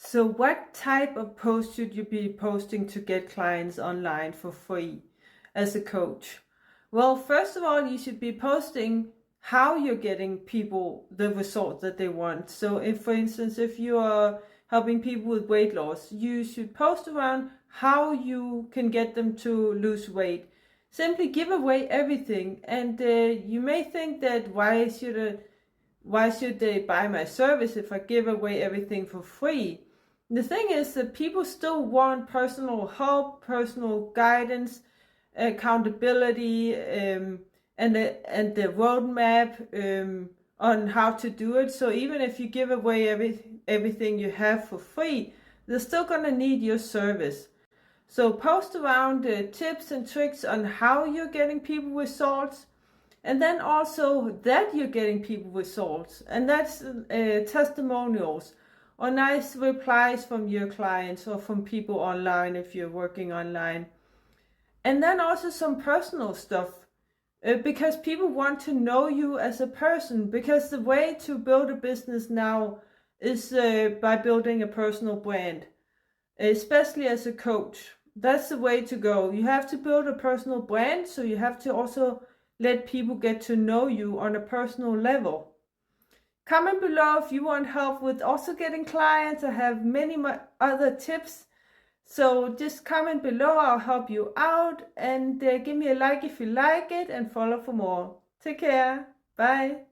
So what type of post should you be posting to get clients online for free as a coach? Well, first of all, you should be posting how you're getting people the results that they want. So if, for instance, if you are helping people with weight loss, you should post around how you can get them to lose weight. Simply give away everything. And you may think that why should they buy my service if I give away everything for free? The thing is that people still want personal help, personal guidance, accountability, and the roadmap on how to do it. So even if you give away everything you have for free, they're still gonna need your service. So post around tips and tricks on how you're getting people results, and then also that you're getting people results, and that's testimonials or nice replies from your clients or from people online if you're working online. And then also some personal stuff, because people want to know you as a person, because the way to build a business now is by building a personal brand, especially as a coach. That's the way to go. You have to build a personal brand, so you have to also let people get to know you on a personal level. Comment below if you want help with also getting clients. I have many other tips. So just comment below, I'll help you out, and give me a like if you like it and follow for more. Take care. Bye.